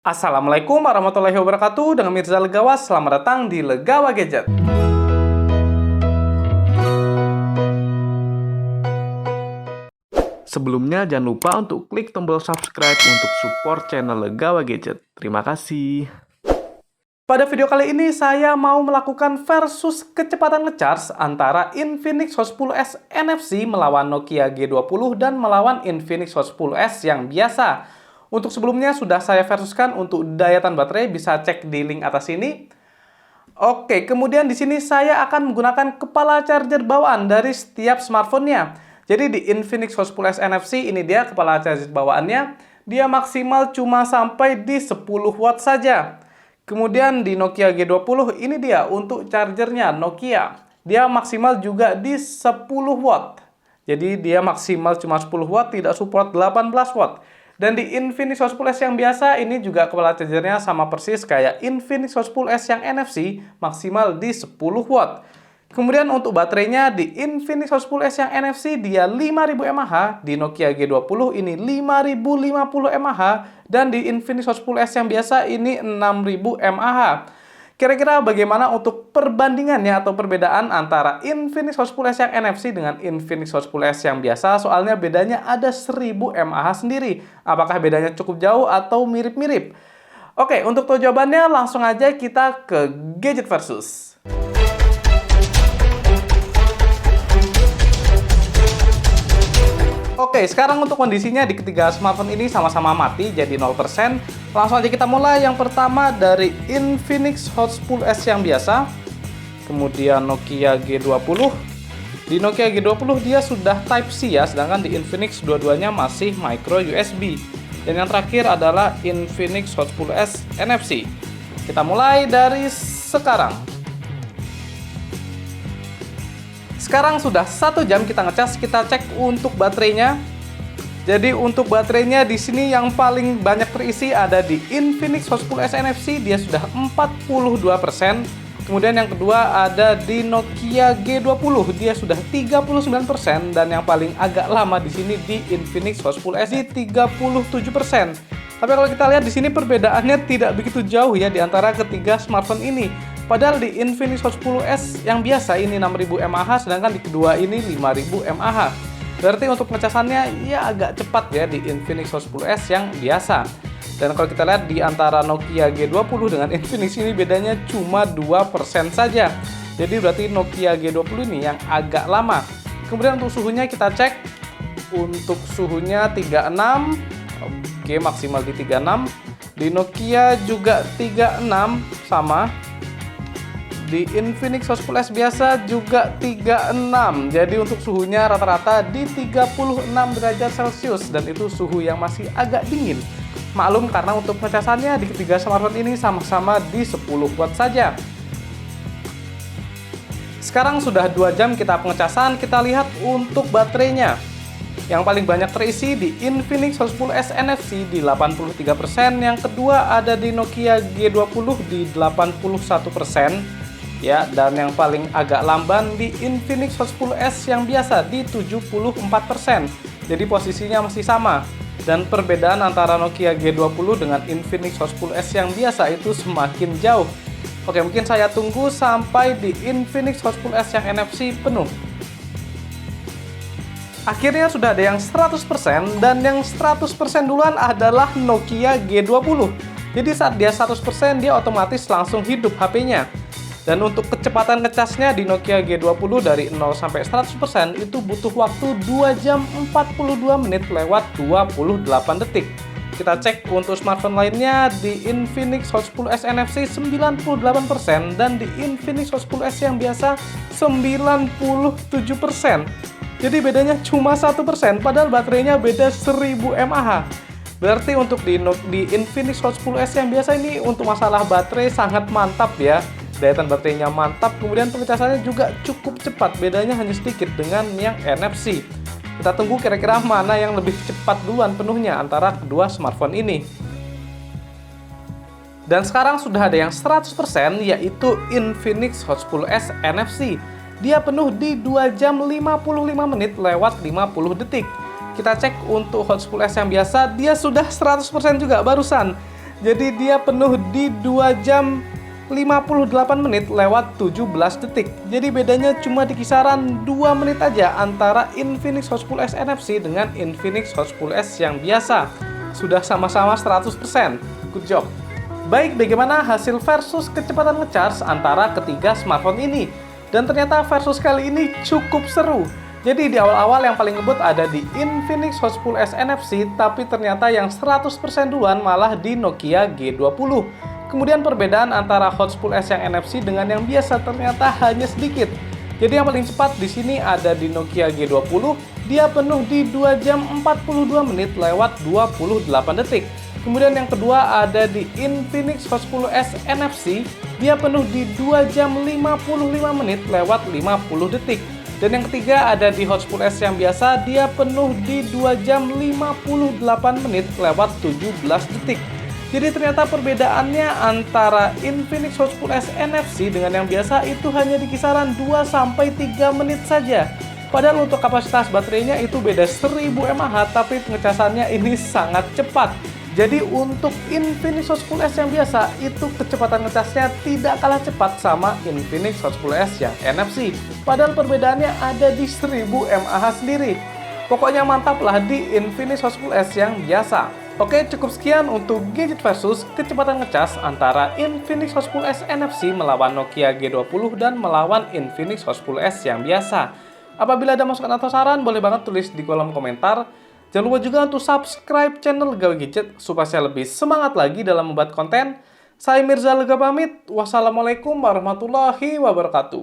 Assalamualaikum warahmatullahi wabarakatuh. Dengan Mirza Legawa, selamat datang di Legawa Gadget. Sebelumnya jangan lupa untuk klik tombol subscribe untuk support channel Legawa Gadget. Terima kasih. Pada video kali ini saya mau melakukan versus kecepatan ngecharge antara Infinix Hot 10s NFC melawan Nokia G20 dan melawan Infinix Hot 10s yang biasa. Untuk sebelumnya sudah saya versuskan untuk daya tahan baterai, bisa cek di link atas ini. Oke, kemudian di sini saya akan menggunakan kepala charger bawaan dari setiap smartphone-nya. Jadi di Infinix Hot 10s NFC ini dia kepala charger bawaannya, dia maksimal cuma sampai di 10 watt saja. Kemudian di Nokia G20 ini dia untuk chargernya Nokia. Dia maksimal juga di 10 watt. Jadi dia maksimal cuma 10 watt, tidak support 18 watt. Dan di Infinix Hot 10s yang biasa, ini juga kepala chargernya sama persis kayak Infinix Hot 10s yang NFC, maksimal di 10 watt. Kemudian untuk baterainya di Infinix Hot 10s yang NFC, dia 5000 mAh, di Nokia G20 ini 5050 mAh, dan di Infinix Hot 10s yang biasa ini 6000 mAh. Kira-kira bagaimana untuk perbandingannya atau perbedaan antara Infinix Hot 10s yang NFC dengan Infinix Hot 10s yang biasa? Soalnya bedanya ada 1000 mAh sendiri. Apakah bedanya cukup jauh atau mirip-mirip? Oke, untuk tahu jawabannya langsung aja kita ke Gadget Versus. Oke, sekarang untuk kondisinya di ketiga smartphone ini sama-sama mati, jadi 0%. Langsung aja kita mulai. Yang pertama dari Infinix Hot 10s yang biasa. Kemudian Nokia G20. Di Nokia G20 dia sudah Type-C ya, sedangkan di Infinix dua-duanya masih micro USB. Dan yang terakhir adalah Infinix Hot 10s NFC. Kita mulai dari sekarang. Sekarang sudah 1 jam kita ngecas, kita cek untuk baterainya. Jadi untuk baterainya di sini yang paling banyak terisi ada di Infinix Hot 10s NFC, dia sudah 42%. Kemudian yang kedua ada di Nokia G20, dia sudah 39%, dan yang paling agak lama di sini di Infinix Hot 10s di 37%. Tapi kalau kita lihat di sini perbedaannya tidak begitu jauh ya di antara ketiga smartphone ini. Padahal di Infinix Hot 10s yang biasa ini 6000 mAh, sedangkan di kedua ini 5000 mAh. Berarti untuk pengecasannya ya agak cepat ya di Infinix Hot 10s yang biasa. Dan kalau kita lihat di antara Nokia G20 dengan Infinix ini bedanya cuma 2% saja. Jadi berarti Nokia G20 ini yang agak lama. Kemudian untuk suhunya kita cek. Untuk suhunya 36. Oke, maksimal di 36. Di Nokia juga 36 sama. Di Infinix Hot 10s biasa juga 36. Jadi untuk suhunya rata-rata di 36 derajat Celcius, dan itu suhu yang masih agak dingin. Maklum karena untuk pengecasannya di ketiga smartphone ini sama-sama di 10 watt saja. Sekarang sudah 2 jam kita pengecasan, kita lihat untuk baterainya. Yang paling banyak terisi di Infinix Hot 10s NFC di 83%, yang kedua ada di Nokia G20 di 81%. Ya, dan yang paling agak lamban di Infinix Hot 10s yang biasa di 74%. Jadi posisinya masih sama. Dan perbedaan antara Nokia G20 dengan Infinix Hot 10s yang biasa itu semakin jauh. Oke, mungkin saya tunggu sampai di Infinix Hot 10s yang NFC penuh. Akhirnya sudah ada yang 100%, dan yang 100% duluan adalah Nokia G20. Jadi saat dia 100%, dia otomatis langsung hidup HP-nya. Dan untuk kecepatan ngecasnya di Nokia G20 dari 0 sampai 100% itu butuh waktu 2 jam 42 menit lewat 28 detik. Kita cek untuk smartphone lainnya di Infinix Hot 10s NFC 98%, dan di Infinix Hot 10s yang biasa 97%. Jadi bedanya cuma 1%, padahal baterainya beda 1000 mAh. Berarti untuk di Infinix Hot 10s yang biasa ini untuk masalah baterai sangat mantap ya. Daya tahan baterainya mantap, kemudian pengecasannya juga cukup cepat, bedanya hanya sedikit dengan yang NFC. Kita tunggu kira-kira mana yang lebih cepat duluan penuhnya antara kedua smartphone ini. Dan sekarang sudah ada yang 100%, yaitu Infinix Hot 10s NFC. Dia penuh di 2 jam 55 menit lewat 50 detik. Kita cek untuk Hot 10s yang biasa, dia sudah 100% juga barusan. Jadi dia penuh di 2 jam 58 menit lewat 17 detik. Jadi bedanya cuma di kisaran 2 menit aja antara Infinix Hot 10s NFC dengan Infinix Hot 10s yang biasa. Sudah sama-sama 100%. Good job. Baik, bagaimana hasil versus kecepatan ngecharge antara ketiga smartphone ini? Dan ternyata versus kali ini cukup seru. Jadi di awal-awal yang paling ngebut ada di Infinix Hot 10s NFC, tapi ternyata yang 100% duluan malah di Nokia G20. Kemudian perbedaan antara Hot 10s yang NFC dengan yang biasa ternyata hanya sedikit. Jadi yang paling cepat di sini ada di Nokia G20, dia penuh di 2 jam 42 menit lewat 28 detik. Kemudian yang kedua ada di Infinix Hot 10s NFC, dia penuh di 2 jam 55 menit lewat 50 detik. Dan yang ketiga ada di Hot 10s yang biasa, dia penuh di 2 jam 58 menit lewat 17 detik. Jadi ternyata perbedaannya antara Infinix Hot 10s NFC dengan yang biasa itu hanya di kisaran 2-3 menit saja. Padahal untuk kapasitas baterainya itu beda 1000 mAh, tapi pengecasannya ini sangat cepat. Jadi untuk Infinix Hot 10s yang biasa itu kecepatan ngecasnya tidak kalah cepat sama Infinix Hot 10s yang NFC. Padahal perbedaannya ada di 1000 mAh sendiri. Pokoknya mantap lah di Infinix Hot 10s yang biasa. Oke, cukup sekian untuk gadget versus kecepatan ngecas antara Infinix Hot 10s NFC melawan Nokia G20 dan melawan Infinix Hot 10s yang biasa. Apabila ada masukan atau saran, boleh banget tulis di kolom komentar. Jangan lupa juga untuk subscribe channel Gawe Gadget supaya saya lebih semangat lagi dalam membuat konten. Saya Mirza Lega pamit. Wassalamualaikum warahmatullahi wabarakatuh.